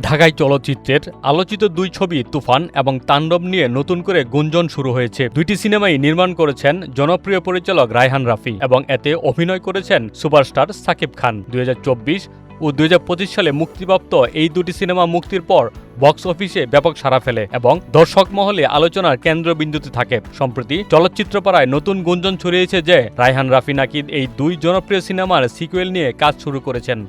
ঢাকাই চলচ্চিত্রের আলোচিত দুই ছবি তুফান এবং তাণ্ডব নিয়ে নতুন করে গুঞ্জন শুরু হয়েছে। দুইটি সিনেমাই নির্মাণ করেছেন জনপ্রিয় পরিচালক রায়হান রাফি এবং এতে অভিনয় করেছেন সুপারস্টার শাকিব খান। 2024 ও 2025 সালে মুক্তিপ্রাপ্ত এই দুটি সিনেমা মুক্তির পর বক্স অফিসে ব্যাপক সাড়া ফেলে এবং দর্শক মহলে আলোচনার কেন্দ্রবিন্দুতে থাকে। সম্প্রতি চলচ্চিত্রপাড়ায় নতুন গুঞ্জন ছড়িয়েছে যে রায়হান রাফি নাকি এই দুই জনপ্রিয় সিনেমার সিকুয়েল নিয়ে কাজ শুরু করেছেন।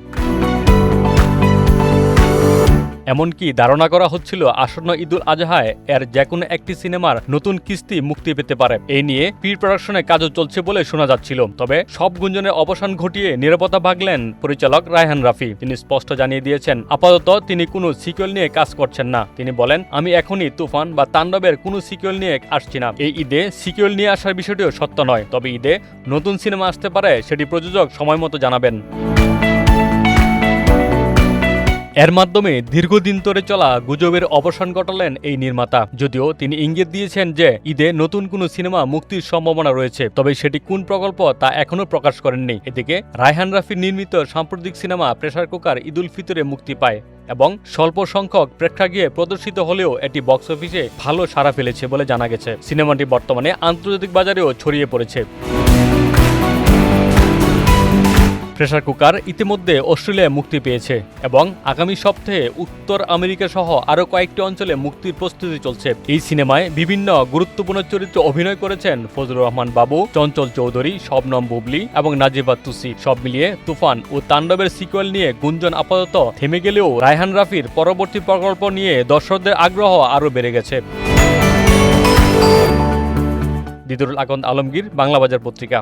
এমনকি ধারণা করা হচ্ছিল আসন্ন ঈদুল আজহায় এর যেকোনো একটি সিনেমার নতুন কিস্তি মুক্তি পেতে পারে। এই নিয়ে প্রি প্রোডাকশনে কাজও চলছে বলে শোনা যাচ্ছিল। তবে সব গুঞ্জনের অবসান ঘটিয়ে নীরবতা ভাগলেন পরিচালক রায়হান রাফি। তিনি স্পষ্ট জানিয়ে দিয়েছেন আপাতত তিনি কোনো সিকুয়েল নিয়ে কাজ করছেন না। তিনি বলেন, আমি এখনই তুফান বা তাণ্ডবের কোনো সিকুয়েল নিয়ে আসছি না। এই ঈদে সিকুয়েল নিয়ে আসার বিষয়টিও সত্য নয়, তবে ঈদে নতুন সিনেমা আসতে পারে সেটি প্রযোজক সময় মতো জানাবেন। এর মাধ্যমে দীর্ঘদিন ধরে চলা গুজবের অবসান ঘটালেন এই নির্মাতা। যদিও তিনি ইঙ্গিত দিয়েছেন যে ঈদে নতুন কোনো সিনেমা মুক্তির সম্ভাবনা রয়েছে, তবে সেটি কোন প্রকল্প তা এখনও প্রকাশ করেননি। এদিকে রায়হান রাফির নির্মিত সাম্প্রতিক সিনেমা প্রেসার কুকার ঈদুল ফিতরে মুক্তি পায় এবং স্বল্প সংখ্যক প্রেক্ষাগৃহে প্রদর্শিত হলেও এটি বক্স অফিসে ভালো সাড়া ফেলেছে বলে জানা গেছে। সিনেমাটি বর্তমানে আন্তর্জাতিক বাজারেও ছড়িয়ে পড়েছে। প্রেসার কুকার ইতিমধ্যে অস্ট্রেলিয়ায় মুক্তি পেয়েছে এবং আগামী সপ্তাহে উত্তর আমেরিকা সহ আরও কয়েকটি অঞ্চলে মুক্তির প্রস্তুতি চলছে। এই সিনেমায় বিভিন্ন গুরুত্বপূর্ণ চরিত্রে অভিনয় করেছেন ফজলুর রহমান বাবু, চঞ্চল চৌধুরী, শবনম বুবলি এবং নাজিবা তুসি। সব মিলিয়ে তুফান ও তাণ্ডবের সিকুয়েল নিয়ে গুঞ্জন আপাতত থেমে গেলেও রায়হান রাফির পরবর্তী প্রকল্প নিয়ে দর্শকদের আগ্রহ আরও বেড়ে গেছে। দিদারুল আকন্দ আলমগীর, বাংলা বাজার পত্রিকা।